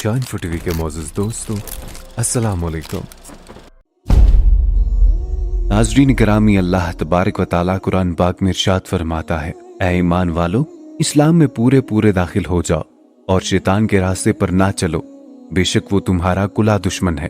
शान टीवी के मौजूद दोस्तों, अस्सलाम वालेकुम। नाज़रीन करामी, अल्लाह तबारक व तआला कुरान पाक में इरशाद फरमाता है, ऐ ईमान वालो, इस्लाम में पूरे पूरे दाखिल हो जाओ और शैतान के रास्ते पर ना चलो, बेशक वो तुम्हारा कुला दुश्मन है।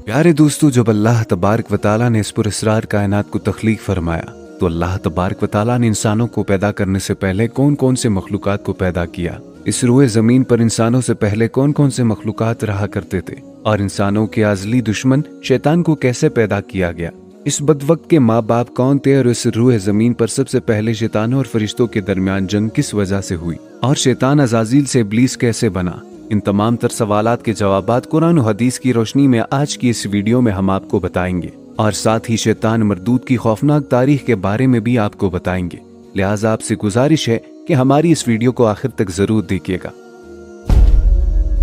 प्यारे दोस्तों, जब अल्लाह तबारक व तआला ने इस पुरअसरार कायनात को तख्लीक फरमाया तो अल्लाह तबारक व तआला ने इंसानों को पैदा करने से पहले कौन कौन से मखलूकात को पैदा किया। इस रूए जमीन पर इंसानों से पहले कौन कौन से मखलूकात रहा करते थे और इंसानों के आजली दुश्मन शैतान को कैसे पैदा किया गया। इस बदवक्त के माँ बाप कौन थे और इस रूए जमीन पर सबसे पहले शैतानों और फरिश्तों के दरमियान जंग किस वजह से हुई और शैतान अज़ाज़ील से इब्लीस कैसे बना। इन तमाम तर सवालात के जवाबात कुरान और हदीस की रोशनी में आज की इस वीडियो में हम आपको बताएंगे और साथ ही शैतान मरदूद की खौफनाक तारीख के बारे में भी आपको बताएंगे। लिहाजा आपसे गुजारिश है कि हमारी इस वीडियो को आखिर तक जरूर देखिएगा।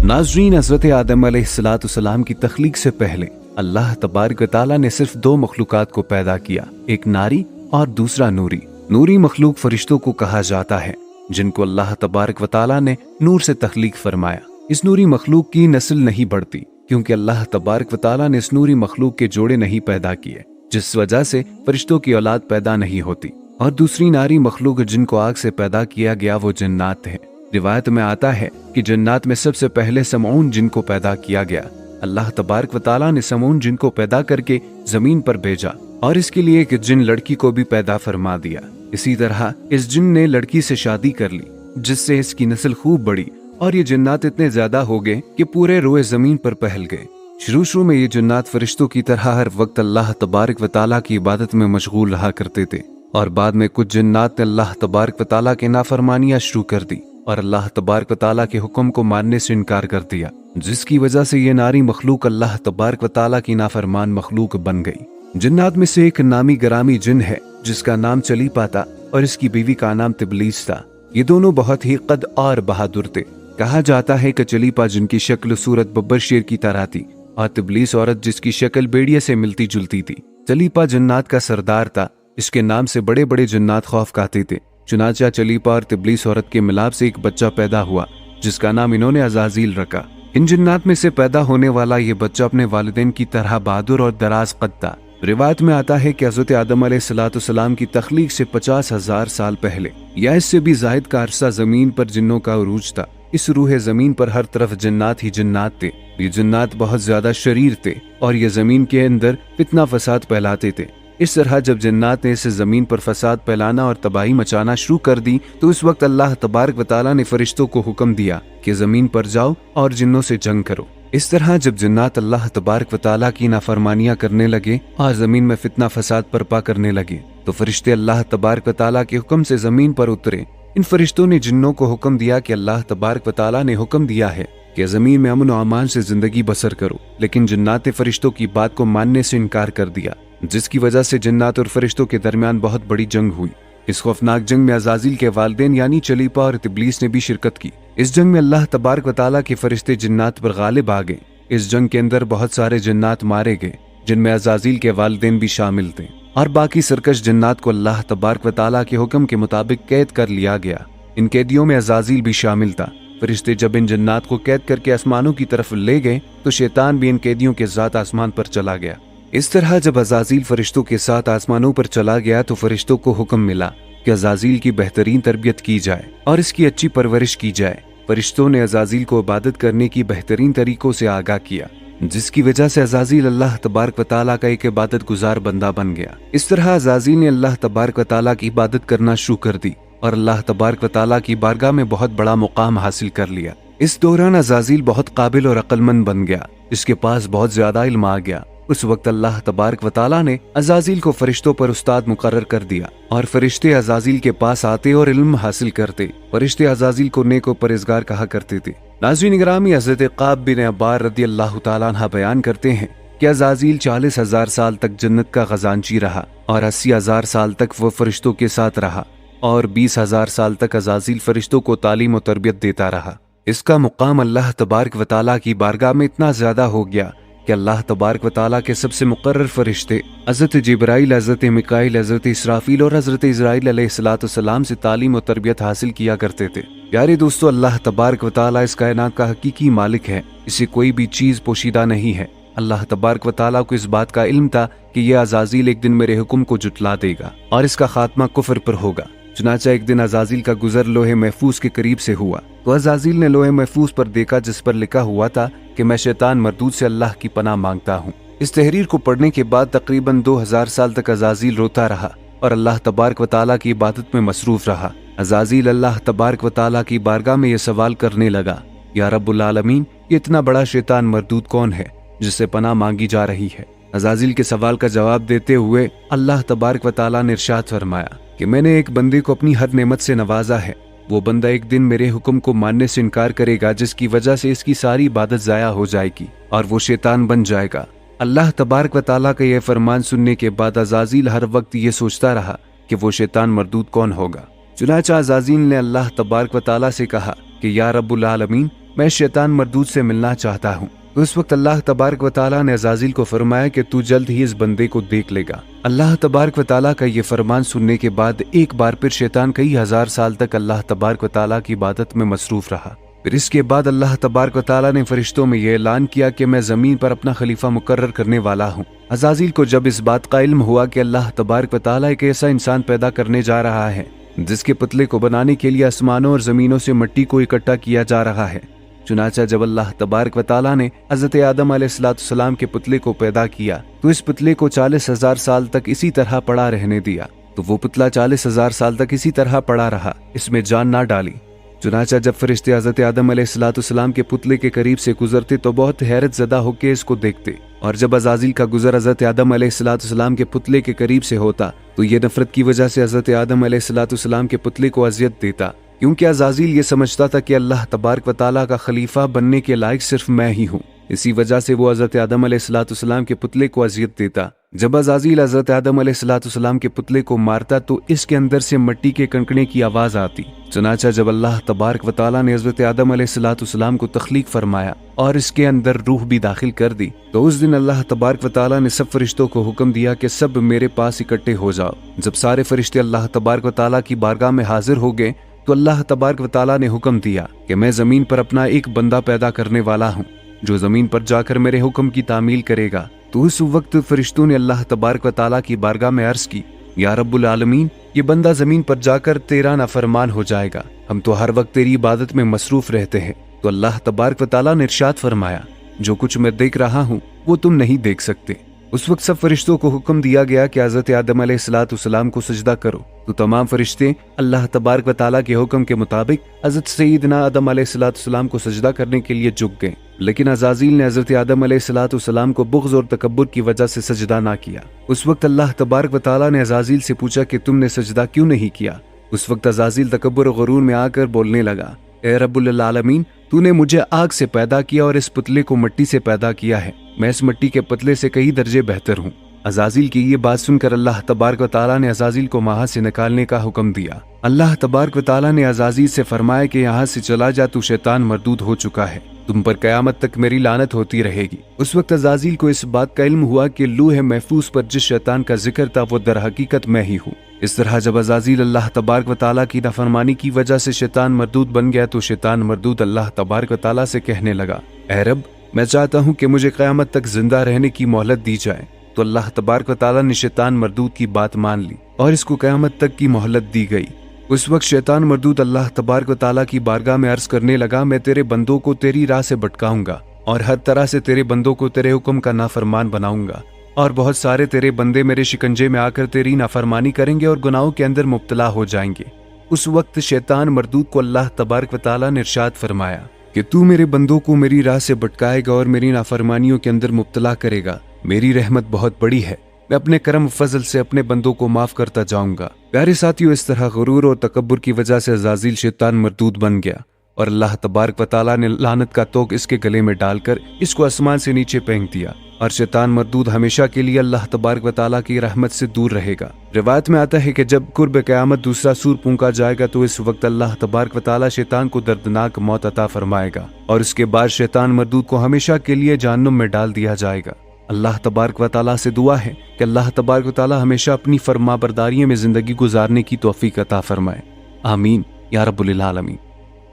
नाज़रीन, हज़रत आदम अलैहिस्सलाम की तख्लीक से पहले अल्लाह तबारक व तआला ने सिर्फ दो मखलूकात को पैदा किया, एक नारी और दूसरा नूरी। नूरी मखलूक फरिश्तों को कहा जाता है, जिनको अल्लाह तबारक व तआला ने नूर से तख्लीक फरमाया। इस नूरी मखलूक की नस्ल नहीं बढ़ती क्योंकि अल्लाह तबारक व तआला ने इस नूरी मखलूक के जोड़े नहीं पैदा किए, जिस वजह से फरिश्तों की औलाद पैदा नहीं होती। और दूसरी नारी मखलूक जिनको आग से पैदा किया गया वो जन्नात है। रिवायत में आता है कि जन्नात में सबसे पहले समऊन जिन को पैदा किया गया। अल्लाह तबारक व तआला ने समऊन जिन को पैदा करके जमीन पर भेजा और इसके लिए एक जिन लड़की को भी पैदा फरमा दिया। इसी तरह इस जिन ने लड़की से शादी कर ली, जिससे इसकी नस्ल खूब बढ़ी और ये जन्नात इतने ज्यादा हो गए कि पूरे रोए जमीन पर फैल गए। शुरू में ये जन्नात फरिश्तों की तरह हर वक्त अल्लाह तबारक व तआला की इबादत में मशगूल रहा करते थे और बाद में कुछ जन्नात ने अल्लाह तबारक व तआला के नाफरमानियां शुरू कर दी और अल्लाह तबारक व तआला के हुक्म को मानने से इनकार कर दिया, जिसकी वजह से ये नारी मखलूक अल्लाह तबारक व तआला की नाफरमान मखलूक बन गई। जन्नात में से एक नामी गरामी जिन है जिसका नाम चलीपा था और इसकी बीवी का नाम तिबलीस था। ये दोनों बहुत ही कद और बहादुर थे। कहा जाता है कि चलीपा जिनकी शक्ल सूरत बब्बर शेर की तरह थी और तिबलीस औरत जिसकी शक्ल भेड़िए से मिलती जुलती थी। चलीपा जन्नात का सरदार था, इसके नाम से बड़े बड़े जन्नात खौफ खाते थे। चुनाचा चलीपा और तिबलीस औरत के मिलाप से एक बच्चा पैदा हुआ जिसका नाम इन्होंने अज़ाज़ील रखा। इन जन्नात में से पैदा होने वाला ये बच्चा अपने वालिदैन की तरह बहादुर और दराज कद था। रिवायत में आता है कि हज़रत आदम अलैहिस्सलाम की तख्लीक से 50,000 साल पहले या इससे भी जायद का अरसा जमीन पर जिन्नों का उरूज था। इस रूहे जमीन पर हर तरफ जन्नात ही जन्नात थे। ये जन्नात बहुत ज्यादा शरीर थे और ये जमीन के अंदर फितना फसाद फैलाते थे। इस तरह जब जन्नात ने इस जमीन पर फसाद फैलाना और तबाही मचाना शुरू कर दी तो इस वक्त अल्लाह तबारक व तआला ने फरिश्तों को हुक्म दिया कि जमीन पर जाओ और जिन्नों से जंग करो। इस तरह जब जन्नात अल्लाह तबारक व तआला की नाफरमानियां करने लगे और जमीन में फितना फसाद बर्पा करने लगे तो फरिश्ते अल्लाह तबारक व तआला के हुक्म से जमीन पर उतरे। इन फरिश्तों ने जिन्नों को हुक्म दिया कि अल्लाह तबारक व तआला ने हुक्म दिया है कि जमीन में अमन और अमान से जिंदगी बसर करो, लेकिन जन्नात ने फरिश्तों की बात को मानने से इनकार कर दिया, जिसकी वजह से जन्नात और फरिश्तों के दरमियान बहुत बड़ी जंग हुई। इस खौफनाक जंग में अज़ाज़ील के वालिदैन यानी चलीपा और तिबलीस ने भी शिरकत की। इस जंग में अल्लाह तबारक व तआला के फरिश्ते जन्नात पर गालिब आ गए। इस जंग के अंदर बहुत सारे जन्नात मारे गए, जिनमें अज़ाज़ील के वालिदैन भी शामिल थे और बाकी सरकश जन्नात को अल्लाह तबारक व तआला के हुक्म के मुताबिक कैद कर लिया गया। इन कैदियों में अज़ाज़ील भी शामिल था। फरिश्ते जब इन जन्नात को कैद करके आसमानों की तरफ ले गए तो शैतान भी इन कैदियों के साथ आसमान पर चला गया। इस तरह जब अज़ाज़ील फरिश्तों के साथ आसमानों पर चला गया तो फरिश्तों को हुक्म मिला कि अज़ाज़ील की बेहतरीन तरबियत की जाए और इसकी अच्छी परवरिश की जाए। फरिश्तों ने अज़ाज़ील को इबादत करने की बेहतरीन तरीकों से आगाह किया, जिसकी वजह से अज़ाज़ील अल्लाह तबारक व तआला का एक इबादत गुजार बंदा बन गया। इस तरह अज़ाज़ील ने अल्लाह तबारक व तआला की इबादत करना शुरू कर दी और अल्लाह तबारक व तआला की बारगाह में बहुत बड़ा मुकाम हासिल कर लिया। इस दौरान अज़ाज़ील बहुत काबिल और अक्लमंद बन गया, इसके पास बहुत ज्यादा इल्म आ गया। उस वक्त अल्लाह तबारक व तआला ने अज़ाज़ील को फरिश्तों पर उस्ताद मुकर्रर कर दिया और फरिश्ते अज़ाज़ील के पास आते और इल्म हासिल करते। फरिश्ते अज़ाज़ील को नेक और परहेज़गार कहा करते थे। नाज़रीन गिरामी, हज़रत क़ाब बिन अब्बार रज़ियल्लाहु तआला अन्हु बयान करते हैं कि अज़ाज़ील 40,000 साल तक जन्नत का खजांची रहा और 80,000 साल तक वो फरिश्तों के साथ रहा और 20,000 साल तक अज़ाज़ील फरिश्तों को तालीम और तरबियत देता रहा। इसका मुकाम अल्लाह तबारक व तआला की बारगाह में इतना ज्यादा हो गया कि अल्लाह तबारक व तआला के सबसे मुकर्रर फरिश्ते हज़रत जिब्राइल, हज़रत मिकाईल, हज़रत इसराफील और हज़रत इज़राइल अलैहिस्सलाम से तालीम और तरबियत हासिल किया करते थे। प्यारे दोस्तों, अल्लाह तबारक व तआला इस कायनात का हकीकी मालिक है, इसे कोई भी चीज़ पोशीदा नहीं है। अल्लाह तबारक व तआला को इस बात का इल्म था कि यह अज़ाज़ील एक दिन मेरे हुक्म को जुटला देगा और इसका खात्मा कुफ्र पर होगा। चुनाचा एक दिन अज़ाज़ील का गुजर लोहे महफूज के करीब से हुआ तो अज़ाज़ील ने लोहे महफूज पर देखा जिस पर लिखा हुआ था कि मैं शैतान मरदूद से अल्लाह की पनाह मांगता हूँ। इस तहरीर को पढ़ने के बाद तकरीबन 2000 साल तक अज़ाज़ील रोता रहा और अल्लाह तबारक व तआला की इबादत में मसरूफ रहा। अज़ाज़ील अल्लाह तबारक व तआला की बारगाह में यह सवाल करने लगा, या रब्बुल आलमीन, ये इतना बड़ा शैतान मरदूद कौन है जिससे पनाह मांगी जा रही है? अज़ाज़ील के सवाल का जवाब देते हुए अल्लाह तबारक व तआला ने इरशाद फरमाया कि मैंने एक बंदे को अपनी हर नेमत से नवाजा है। वो बंदा एक दिन मेरे हुक्म को मानने से इनकार करेगा जिसकी वजह से इसकी सारी इबादत ज़ाया हो जाएगी और वो शैतान बन जाएगा। अल्लाह तबारक व तआला का यह फरमान सुनने के बाद अज़ाज़ील हर वक्त ये सोचता रहा कि वो शैतान मरदूद कौन होगा। चुनाचा अज़ाज़ील ने अल्लाह तबारक व तआला से कहा कि या रब्बुल आलमीन, मैं शैतान मरदूद से मिलना चाहता हूँ। तो उस वक्त अल्लाह तबारक व तआला ने अज़ाज़ील को फरमाया कि तू जल्द ही इस बंदे को देख लेगा। अल्लाह तबारक व तआला का ये फरमान सुनने के बाद एक बार फिर शैतान कई हजार साल तक अल्लाह तबारक व तआला की इबादत में मसरूफ रहा। फिर इसके बाद अल्लाह तबारक व तआला ने फरिश्तों में यह ऐलान किया कि मैं जमीन पर अपना खलीफा मुकर्रर करने वाला हूँ। अज़ाज़ील को जब इस बात का इल्म हुआ कि अल्लाह तबारक व तआला एक ऐसा इंसान पैदा करने जा रहा है जिसके पुतले को बनाने के लिए आसमानों और जमीनों से मिट्टी को इकट्ठा किया जा रहा है, चुनाचा जब अल्लाह तबारक व तआला ने हज़रत आदम अलैहिस्सलाम के पुतले को पैदा किया तो इस पुतले को 40,000 साल तक इसी तरह पड़ा रहने दिया। तो वो पुतला 40,000 साल तक इसी तरह पड़ा रहा, इसमें जान ना डाली। चुनाचा जब फरिश्ते हज़रत आदम अलैहिस्सलाम के पुतले के करीब से गुजरते तो बहुत हैरत ज़दा होकर इसको देखते, और जब अज़ाज़ील का गुजर हज़रत आदम अलैहिस्सलाम के पुतले के करीब से होता तो ये नफरत की वजह से हज़रत आदम अलैहिस्सलाम के पुतले को अजियत देता, क्योंकि अज़ाज़ील ये समझता था कि अल्लाह तबारक व तआला का खलीफा बनने के लायक सिर्फ मैं ही हूँ। इसी वजह से वो हज़रत आदम अलैहिस्सलाम के पुतले को अजियत देता। जब अज़ाज़ील हज़रत आदम अलैहिस्सलाम के पुतले को मारता तो इसके अंदर से मिट्टी के कणकने की आवाज़ आती। चुनाचा जब अल्लाह तबारक व तआला ने हज़रत आदम अलैहिस्सलाम को तख्लीक फरमाया और इसके अंदर रूह भी दाखिल कर दी तो उस दिन अल्लाह तबारक व तआला ने सब फरिश्तों को हुक्म दिया कि सब मेरे पास इकट्ठे हो जाओ। जब सारे फरिश्ते अल्लाह तबारक व तआला की बारगाह में हाजिर हो गए तो अल्लाह तबारक व तआला ने हुक्म दिया कि मैं जमीन पर अपना एक बंदा पैदा करने वाला हूँ जो जमीन पर जाकर मेरे हुक्म की तामील करेगा। तो उस वक्त फरिश्तों ने अल्लाह तबारक व तआला की बारगाह में अर्ज की, या रब्बुल आलमीन, ये बंदा जमीन पर जाकर तेरा नाफरमान हो जाएगा, हम तो हर वक्त तेरी इबादत में मसरूफ रहते हैं। तो अल्लाह तबारक व तआला ने इरशाद फरमाया, जो कुछ मैं देख रहा हूँ वो तुम नहीं देख सकते। उस वक्त सब फरिश्तों को हुक्म दिया गया कि हज़रत आदम अलैहिस्सलाम को सजदा करो। तो तमाम फरिश्ते अल्लाह तबारक व तआला के हुक्म के मुताबिक हज़रत सैयदना आदम अलैहिस्सलाम को सजदा करने के लिए झुक गए, लेकिन अज़ाज़ील ने हज़रत आदम अलैहिस्सलाम को बुग़्ज़ और तकब्बुर की वजह से सजदा ना किया। उस वक्त अल्लाह तबारक व तआला ने अज़ाज़ील से पूछा कि तुमने सजदा क्यों नहीं किया? उस वक्त अज़ाज़ील तकब्बुर और गुरूर में आकर बोलने लगा, ए रब्बुल आलमीन, तूने मुझे आग से पैदा किया और इस पुतले को मिट्टी से पैदा किया है, मैं इस मिट्टी के पुतले से कई दर्जे बेहतर हूँ। अज़ाज़ील की ये बात सुनकर अल्लाह तबारक व तआला ने अज़ाज़ील को वहां से निकालने का हुक्म दिया। अल्लाह तबारक व तआला ने अज़ाज़ील से फरमाया कि यहाँ से चला जा, तू शैतान मरदूद हो चुका है, तुम पर क़यामत तक मेरी लानत होती रहेगी। उस वक्त अज़ाज़ील को इस बात का इल्म हुआ कि लूह महफूज पर जिस शैतान का जिक्र था वो दर हकीकत मैं ही हूँ। इस तरह जब अज़ाज़ील अल्लाह तबारक व तआला की नाफरमानी की वजह से शैतान मरदूद बन गया तो शैतान मरदूद अल्लाह तबारक व तआला से कहने लगा, ऐ रब, मैं चाहता हूँ कि मुझे क़यामत तक जिंदा रहने की मोहलत दी जाए। तो अल्लाह तबारक व तआला ने शैतान मरदूद की बात मान ली और इसको क़यामत तक की मोहलत दी गई। उस वक्त शैतान मरदूद अल्लाह तबारक व तआला की बारगाह में अर्ज करने लगा, मैं तेरे बंदों को तेरी राह से भटकाऊंगा और हर तरह से तेरे बंदों को तेरे हुक्म का नाफरमान बनाऊंगा, और बहुत सारे तेरे बंदे मेरे शिकंजे में आकर तेरी नाफरमानी करेंगे और गुनाहों के अंदर मुब्तला हो जाएंगे। उस वक्त शैतान मरदूद को अल्लाह तबारक व तआला ने इरशाद फरमाया कि तू मेरे बंदों को मेरी राह से भटकाएगा और मेरी नाफरमानियों के अंदर मुब्तला करेगा। मेरी रहमत बहुत बड़ी है, मैं अपने करम फजल से अपने बंदों को माफ करता जाऊंगा। प्यारे साथियों, इस तरह गुरूर और तकब्बुर की वजह से अज़ाज़ील शैतान मरदूद बन गया और अल्लाह तबारक व तआला ने लानत का तोक इसके गले में डालकर इसको आसमान से नीचे फेंक दिया। और शैतान मरदूद हमेशा के लिए अल्लाह तबारक व तआला की रहमत से दूर रहेगा। रिवायत में आता है कि जब कुर्ब क़यामत दूसरा सूर फूंका जाएगा तो इस वक्त अल्लाह तबारक व तआला शैतान को दर्दनाक मौत अता फरमाएगा और उसके बाद शैतान मरदूद को हमेशा के लिए जहन्नुम में डाल दिया जाएगा। अल्लाह तबारक व तआला से दुआ है कि अल्लाह तबारक व तआला हमेशा अपनी फरमाबरदारियों में जिंदगी गुजारने की तौफीक अता फरमाए। आमीन या रब्बुल आलमीन।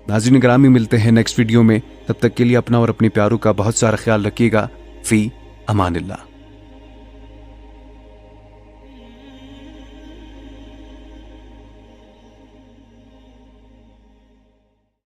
नाज़रीन ग्रामी, मिलते हैं नेक्स्ट वीडियो में। तब तक के लिए अपना और अपने प्यारों का बहुत सारा ख्याल रखिएगा। फी अमानिल्लाह।